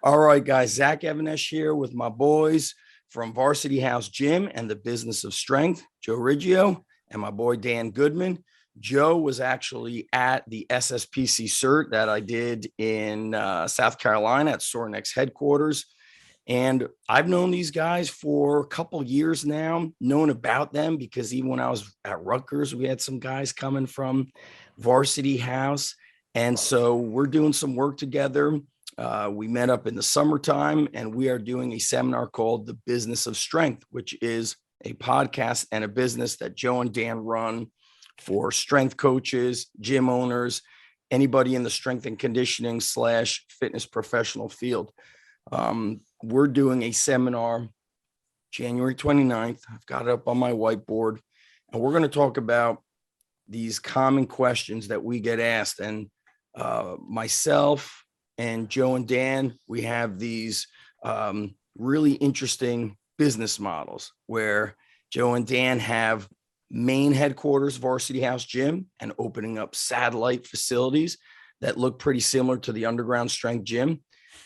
All right, guys. Zach Even-Esh here with my boys from Varsity House Gym and the Business of Strength, Joe Riggio, and my boy Dan Goodman. Joe was actually at the SSPC cert that I did in South Carolina at Sorinex headquarters. And I've known these guys for a couple years now, known about them because even when I was at Rutgers, we had some guys coming from Varsity House. And so we're doing some work together. We met up in the summertime and we are doing a seminar called The Business of Strength, which is a podcast and a business that Joe and Dan run for strength coaches, gym owners, anybody in the strength and conditioning / fitness professional field. We're doing a seminar January 29th. I've got it up on my whiteboard, and we're going to talk about these common questions that we get asked. And myself and Joe and Dan, we have these really interesting business models where Joe and Dan have main headquarters, Varsity House Gym, and opening up satellite facilities that look pretty similar to the underground strength gym.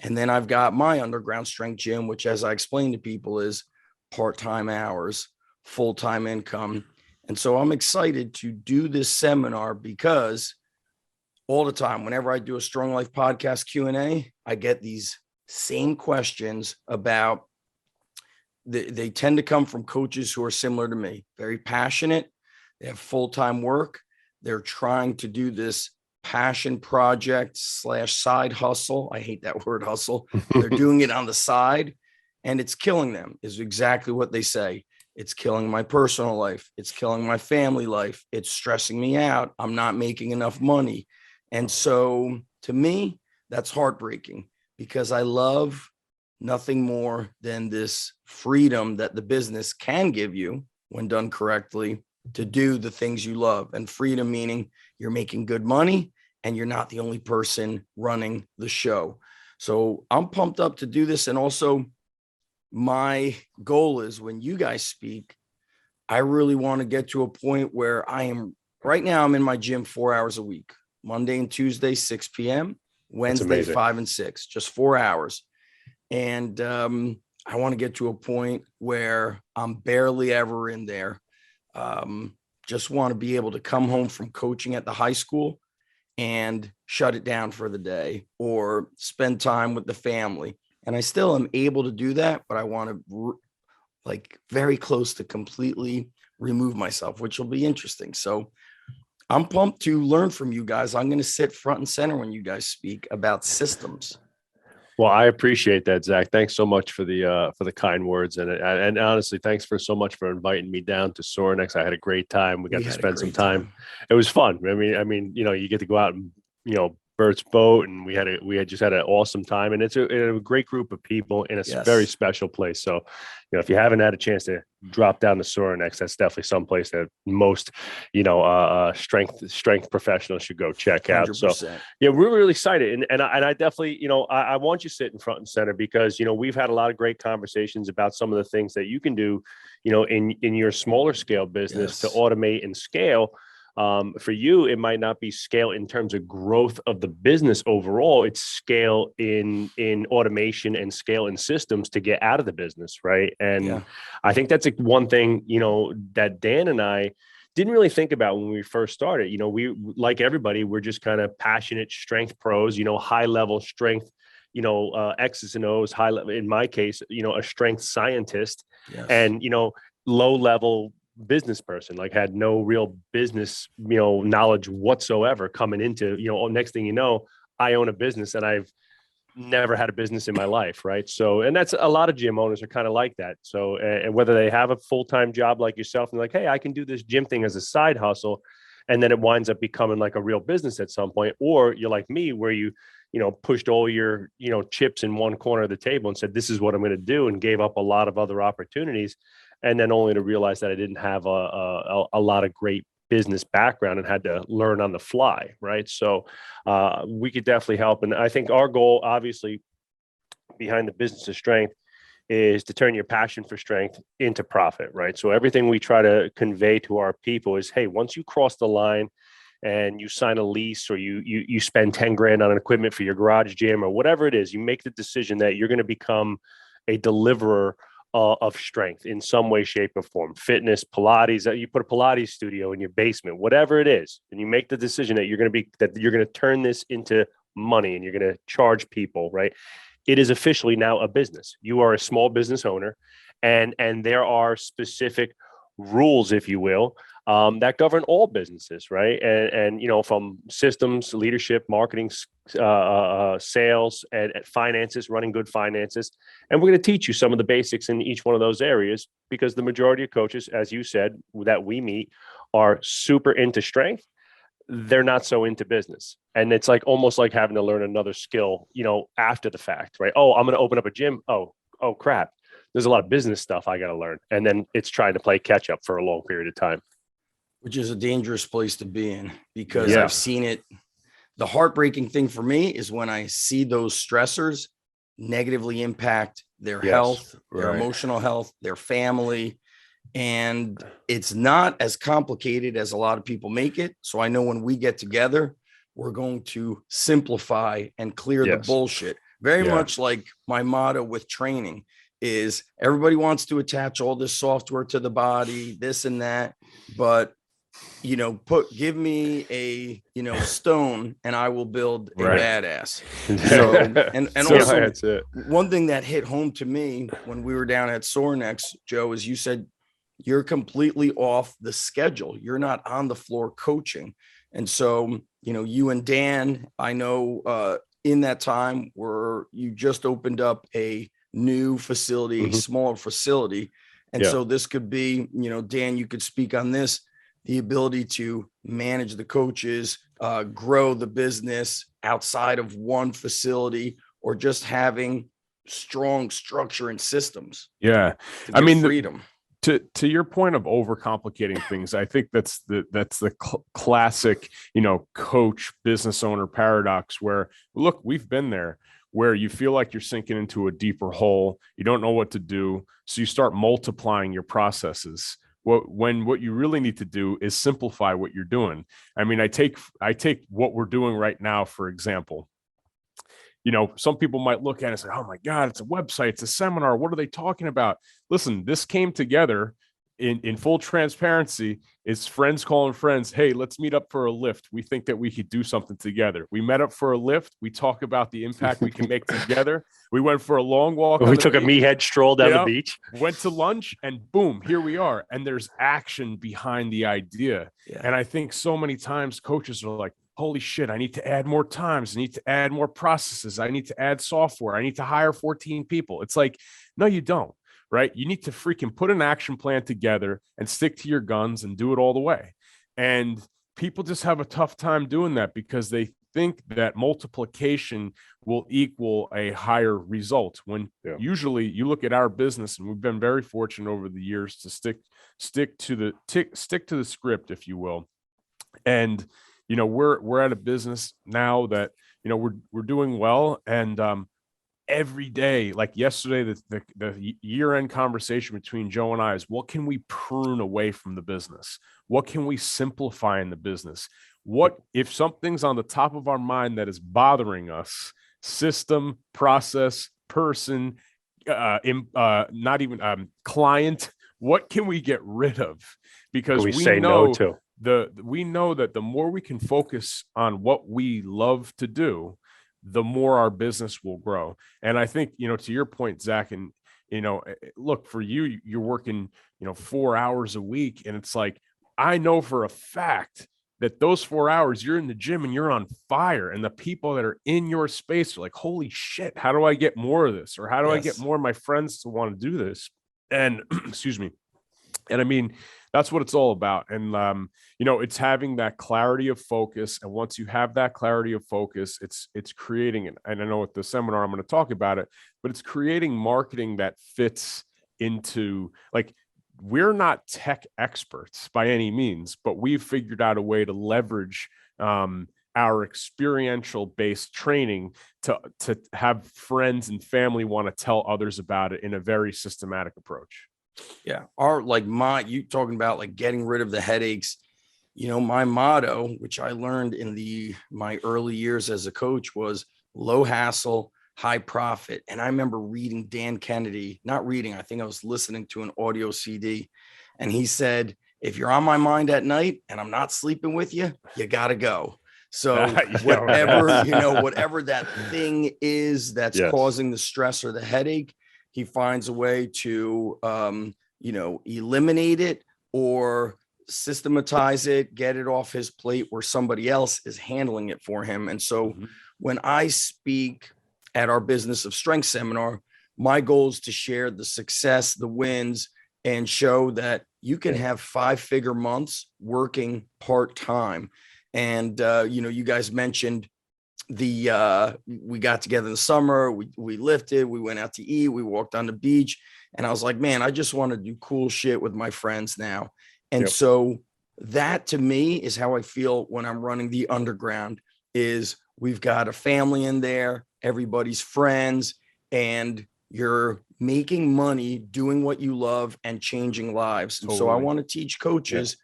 And then I've got my underground strength gym, which, as I explain to people, is part-time hours, full-time income. And so I'm excited to do this seminar because all the time, whenever I do a Strong Life podcast Q&A, I get these same questions about, they tend to come from coaches who are similar to me, very passionate. They have full-time work. They're trying to do this passion project / side hustle. I hate that word hustle. They're doing it on the side and it's killing them, is exactly what they say. It's killing my personal life. It's killing my family life. It's stressing me out. I'm not making enough money. And so to me, that's heartbreaking because I love nothing more than this freedom that the business can give you when done correctly to do the things you love. And freedom meaning you're making good money and you're not the only person running the show. So I'm pumped up to do this. And also my goal is when you guys speak, I really want to get to a point where I am right now. I'm in my gym 4 hours a week, Monday and Tuesday, 6 p.m., Wednesday, 5 and 6, just 4 hours. And I want to get to a point where I'm barely ever in there. Just want to be able to come home from coaching at the high school and shut it down for the day or spend time with the family. And I still am able to do that, but I want to very close to completely remove myself, which will be interesting. So I'm pumped to learn from you guys. I'm going to sit front and center when you guys speak about systems. Well, I appreciate that, Zach. Thanks so much for the kind words, and honestly, thanks for so much for inviting me down to Sorinex. I had a great time. We got to spend some time. It was fun. I mean, you get to go out and Bert's boat, and we had just had an awesome time, and it's a great group of people in a very special place. So, if you haven't had a chance to drop down to Sorinex, that's definitely someplace that most strength professionals should go check out. 100%. So yeah, we're really excited, and I definitely I want you sitting front and center because we've had a lot of great conversations about some of the things that you can do in your smaller scale business to automate and scale. For you, it might not be scale in terms of growth of the business overall. It's scale in automation and scale in systems to get out of the business, right? And I think that's one thing, that Dan and I didn't really think about when we first started. We, like everybody, we're just kind of passionate strength pros, high level strength, X's and O's, high level, in my case, a strength scientist, and, low level business person, had no real business, knowledge whatsoever coming into, next thing I own a business and I've never had a business in my life. Right. So, and that's a lot of gym owners are kind of like that. So, and whether they have a full-time job like yourself and hey, I can do this gym thing as a side hustle. And then it winds up becoming like a real business at some point, or you're like me, where you pushed all your, chips in one corner of the table and said, this is what I'm going to do, and gave up a lot of other opportunities. And then only to realize that I didn't have a lot of great business background and had to learn on the fly. Right. So we could definitely help. And I think our goal, obviously, behind the Business of Strength is to turn your passion for strength into profit. Right. So everything we try to convey to our people is, hey, once you cross the line and you sign a lease, or you spend 10 grand on an equipment for your garage gym or whatever it is, you make the decision that you're going to become a deliverer of strength in some way, shape, or form. Fitness, Pilates, you put a Pilates studio in your basement, whatever it is, and you make the decision that you're going to turn this into money and you're going to charge people, right? It is officially now a business. You are a small business owner, and there are specific rules, if you will, that govern all businesses, right? And from systems, leadership, marketing, sales, and finances, running good finances. And we're going to teach you some of the basics in each one of those areas, because the majority of coaches, as you said, that we meet are super into strength. They're not so into business. And it's like almost like having to learn another skill, after the fact, right? Oh, I'm going to open up a gym. Oh, crap. There's a lot of business stuff I got to learn. And then it's trying to play catch up for a long period of time. Which is a dangerous place to be in, because I've seen it. The heartbreaking thing for me is when I see those stressors negatively impact their health, their emotional health, their family. And it's not as complicated as a lot of people make it. So I know when we get together, we're going to simplify and clear the bullshit. Very much like my motto with training is everybody wants to attach all this software to the body, this and that. But, give me a, stone and I will build a badass. So, and also that's it. One thing that hit home to me when we were down at Sorenex, Joe, is you said, you're completely off the schedule. You're not on the floor coaching. And so, you and Dan, I know in that time where you just opened up a new facility, a smaller facility. And so this could be, Dan, you could speak on this, the ability to manage the coaches, grow the business outside of one facility, or just having strong structure and systems. Yeah. I mean, freedom. To your point of overcomplicating things, I think that's the classic, coach business owner paradox, where, look, we've been there, where you feel like you're sinking into a deeper hole. You don't know what to do. So you start multiplying your processes. What you really need to do is simplify what you're doing. I mean, I take what we're doing right now, for example. Some people might look at it and say, oh my God, it's a website, it's a seminar. What are they talking about? Listen, this came together in full transparency. It's friends calling friends. Hey, let's meet up for a lift. We think that we could do something together. We met up for a lift. We talk about the impact we can make together. We went for a long walk. We took a meathead stroll down the beach. Went to lunch, and boom, here we are. And there's action behind the idea. Yeah. And I think so many times coaches are like, holy shit, I need to add more times. I need to add more processes. I need to add software. I need to hire 14 people. It's like, no, you don't, right? You need to freaking put an action plan together and stick to your guns and do it all the way. And people just have a tough time doing that because they think that multiplication will equal a higher result, when usually you look at our business, and we've been very fortunate over the years to stick to the script, if you will. And we're at a business now that, we're doing well. And every day, like yesterday, the year-end conversation between Joe and I is, what can we prune away from the business? What can we simplify in the business? What if something's on the top of our mind that is bothering us, system, process, person, not even client, what can we get rid of? Because we say no to. We know that the more we can focus on what we love to do, the more our business will grow. And I think, to your point, Zach, and, look, for you, you're working, 4 hours a week. And it's like, I know for a fact that those 4 hours you're in the gym and you're on fire, and the people that are in your space are like, holy shit, how do I get more of this? Or how do I get more of my friends to want to do this? And excuse me. And I mean, that's what it's all about. And, it's having that clarity of focus. And once you have that clarity of focus, it's creating, and I know at the seminar, I'm going to talk about it, but it's creating marketing that fits into, like, we're not tech experts by any means, but we've figured out a way to leverage, our experiential based training to have friends and family want to tell others about it in a very systematic approach. Yeah. You talking about like getting rid of the headaches. my motto, which I learned in my early years as a coach, was low hassle, high profit. And I remember reading Dan Kennedy, not reading, I think I was listening to an audio CD. And he said, if you're on my mind at night and I'm not sleeping with you, you got to go. So whatever that thing is that's causing the stress or the headache, he finds a way to, eliminate it or systematize it, get it off his plate where somebody else is handling it for him. And so when I speak at our Business of Strength seminar, my goal is to share the success, the wins, and show that you can have 5-figure months working part-time. And, you guys mentioned we got together in the summer, we lifted, we went out to eat, we walked on the beach. And I was like, man, I just want to do cool shit with my friends now. And so that to me is how I feel when I'm running the underground. Is we've got a family in there, everybody's friends, and you're making money doing what you love and changing lives. And so I want to teach coaches,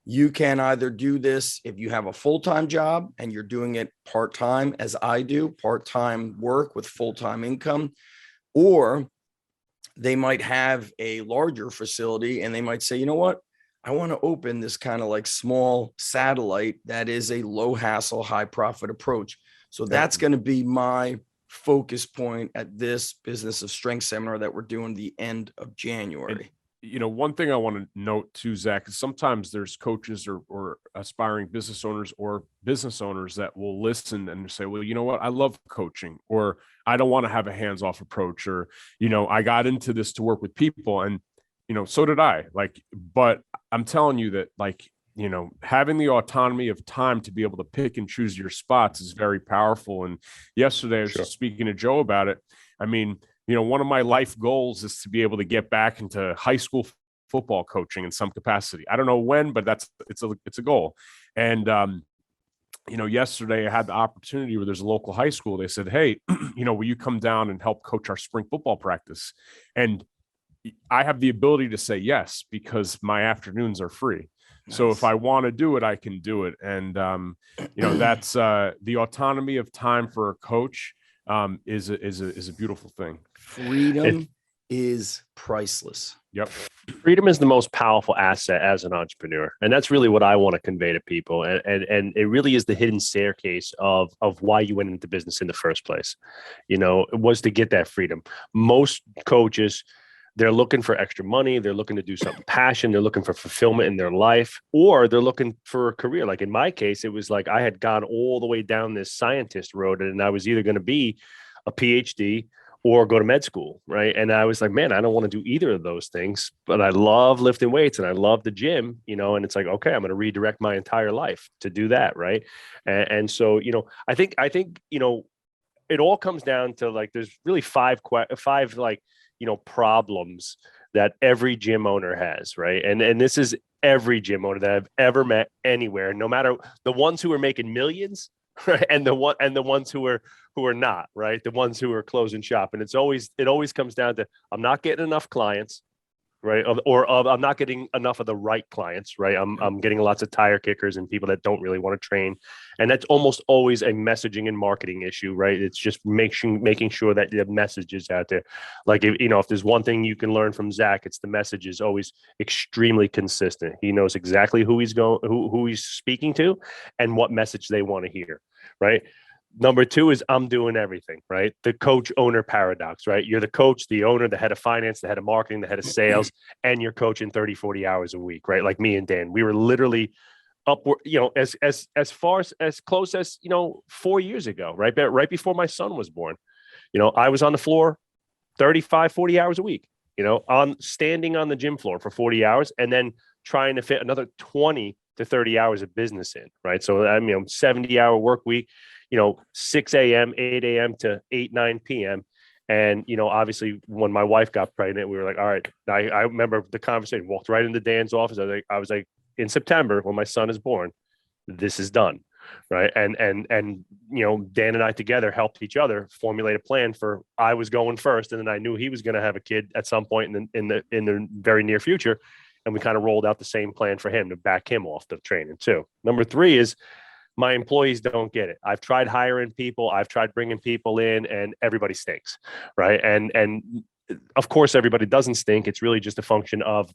you can either do this if you have a full-time job and you're doing it part-time, as I do, part-time work with full-time income, or they might have a larger facility and they might say, you know what? I want to open this kind of like small satellite that is a low hassle, high profit approach. So that's going to be my focus point at this Business of Strength seminar that we're doing the end of January. And, one thing I want to note too, Zach, is sometimes there's coaches or aspiring business owners or business owners that will listen and say, well, you know what? I love coaching, or I don't want to have a hands-off approach, or, I got into this to work with people, and, so did I, but I'm telling you that, having the autonomy of time to be able to pick and choose your spots is very powerful. And yesterday I was just speaking to Joe about it. I mean, one of my life goals is to be able to get back into high school football coaching in some capacity. I don't know when, but it's a goal. And, yesterday I had the opportunity where there's a local high school. They said, hey, will you come down and help coach our spring football practice? And I have the ability to say yes, because my afternoons are free. Nice. So if I want to do it, I can do it. And, that's the autonomy of time for a coach is a beautiful thing. Freedom is priceless. Yep. Freedom is the most powerful asset as an entrepreneur. And that's really what I want to convey to people. And it really is the hidden staircase of why you went into business in the first place. It was to get that freedom. Most coaches, they're looking for extra money. They're looking to do something passion. They're looking for fulfillment in their life, or they're looking for a career. Like in my case, it was like I had gone all the way down this scientist road, and I was either going to be a PhD or go to med school, right? And I was like, man, I don't want to do either of those things, but I love lifting weights and I love the gym, and it's like, okay, I'm going to redirect my entire life to do that, right? And so, I think, it all comes down to like, there's really five problems that every gym owner has, right? And this is every gym owner that I've ever met anywhere, no matter the ones who are making millions, right? And the ones who are not, right? The ones who are closing shop. And it always comes down to, I'm not getting enough clients, right? Or I'm not getting enough of the right clients, right? I'm getting lots of tire kickers and people that don't really want to train. And that's almost always a messaging and marketing issue, right? It's just making sure that the message is out there. Like, if there's one thing you can learn from Zach, it's the message is always extremely consistent. He knows exactly who he's speaking to and what message they want to hear, right? Number two is I'm doing everything, right? The coach owner paradox, right? You're the coach, the owner, the head of finance, the head of marketing, the head of sales, and you're coaching 30, 40 hours a week, right? Like me and Dan, we were literally upward, as far as close as, 4 years ago, right? Right before my son was born, I was on the floor 35, 40 hours a week, standing on the gym floor for 40 hours and then trying to fit another 20 to 30 hours of business in, right? So 70-hour work week, 6 a.m., 8 a.m. to 8, 9 p.m. And, obviously when my wife got pregnant, we were like, all right, I remember the conversation, walked right into Dan's office. I was like, in September, when my son is born, this is done. Right. And Dan and I together helped each other formulate a plan for, I was going first. And then I knew he was going to have a kid at some point in the very near future. And we kind of rolled out the same plan for him to back him off the training too. Number 3 is my employees don't get it. I've tried hiring people. I've tried bringing people in, and everybody stinks, right? And of course, everybody doesn't stink. It's really just a function of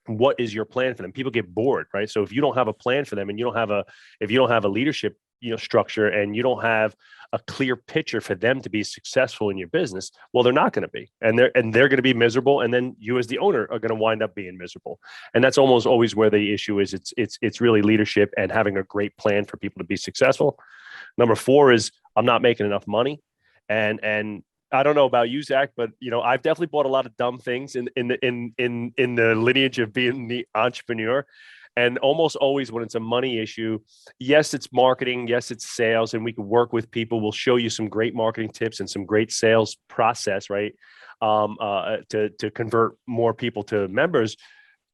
what is your plan for them. People get bored, right? So if you don't have a plan for them, and if you don't have a leadership, structure, and you don't have a clear picture for them to be successful in your business, well, they're not going to be, and they're going to be miserable. And then you as the owner are going to wind up being miserable. And that's almost always where the issue is. It's really leadership and having a great plan for people to be successful. Number 4 is I'm not making enough money. And I don't know about you, Zach, but I've definitely bought a lot of dumb things in the lineage of being the entrepreneur. And almost always when it's a money issue, yes, it's marketing, yes, it's sales, and we can work with people. We'll show you some great marketing tips and some great sales process, right? To convert more people to members.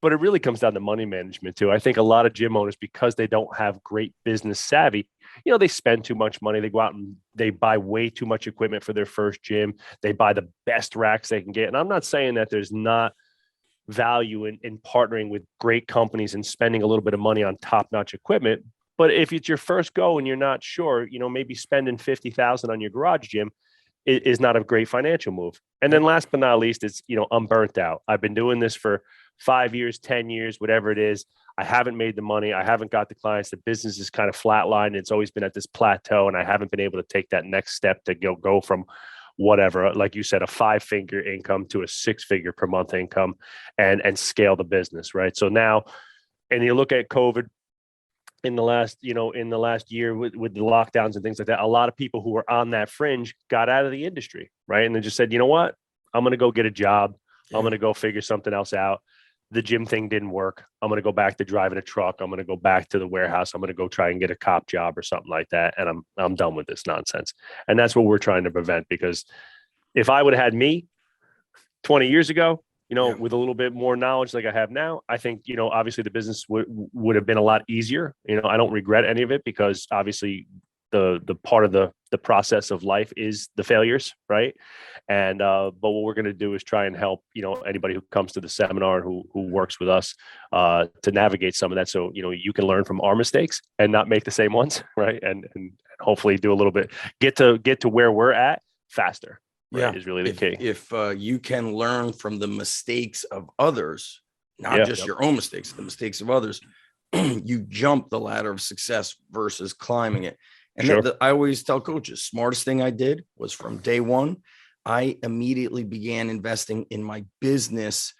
But it really comes down to money management too. I think a lot of gym owners, because they don't have great business savvy, they spend too much money. They go out and they buy way too much equipment for their first gym. They buy the best racks they can get. And I'm not saying that there's not value in partnering with great companies and spending a little bit of money on top-notch equipment. But if it's your first go and you're not sure, maybe spending $50,000 on your garage gym is not a great financial move. And then last but not least, it's, I'm burnt out. I've been doing this for 5 years, 10 years, whatever it is. I haven't made the money. I haven't got the clients. The business is kind of flatlined. It's always been at this plateau, and I haven't been able to take that next step to go from whatever, like you said, a 5-figure income to a 6-figure per month income and scale the business. Right. So now, and you look at COVID in the last year with the lockdowns and things like that, a lot of people who were on that fringe got out of the industry. Right. And they just said, you know what, I'm going to go get a job. Yeah. I'm going to go figure something else out. The gym thing didn't work. I'm going to go back to driving a truck. I'm going to go back to the warehouse. I'm going to go try and get a cop job or something like that. And I'm done with this nonsense. And that's what we're trying to prevent, because if I would have had me 20 years ago, with a little bit more knowledge like I have now, I think, obviously the business would have been a lot easier. I don't regret any of it, because obviously the part of the process of life is the failures, right? And but what we're going to do is try and help anybody who comes to the seminar and who works with us to navigate some of that, so you can learn from our mistakes and not make the same ones, right? And hopefully do a little bit, get to where we're at faster. Right, is really the key. If you can learn from the mistakes of others, not just your own mistakes, the mistakes of others, you jump the ladder of success versus climbing it. And I always tell coaches, smartest thing I did was from day one, I immediately began investing in my business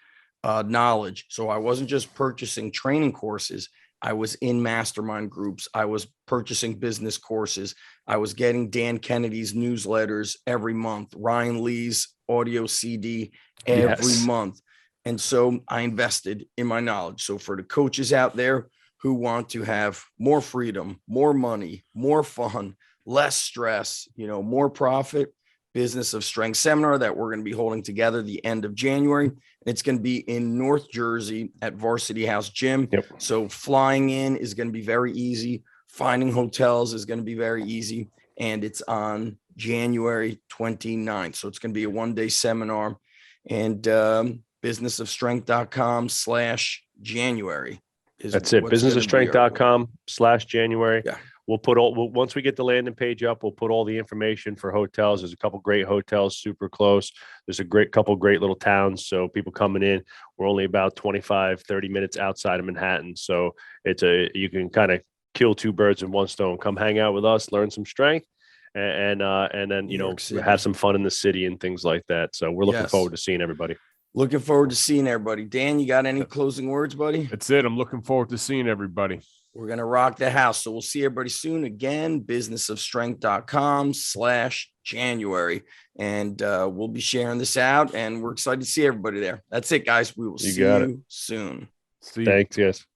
knowledge. So I wasn't just purchasing training courses. I was in mastermind groups. I was purchasing business courses. I was getting Dan Kennedy's newsletters every month, Ryan Lee's audio CD every month. And so I invested in my knowledge. So for the coaches out there who want to have more freedom, more money, more fun, less stress, more profit, Business of Strength seminar that we're going to be holding together the end of January. It's going to be in North Jersey at Varsity House Gym. Yep. So flying in is going to be very easy. Finding hotels is going to be very easy. And it's on January 29th. So it's going to be a one-day seminar, and businessofstrength.com/January. That's it. Businessofstrength.com/January. Yeah. We'll put once we get the landing page up, we'll put all the information for hotels. There's a couple great hotels super close. There's a couple great little towns. So people coming in, we're only about 25-30 minutes outside of Manhattan. So you can kind of kill 2 birds with 1 stone. Come hang out with us, learn some strength, and then have some fun in the city and things like that. So we're looking forward to seeing everybody. Looking forward to seeing everybody. Dan, you got any closing words, buddy? That's it. I'm looking forward to seeing everybody. We're going to rock the house. So we'll see everybody soon. Again, businessofstrength.com/January. And we'll be sharing this out, and we're excited to see everybody there. That's it, guys. We will see you soon. Thanks, guys.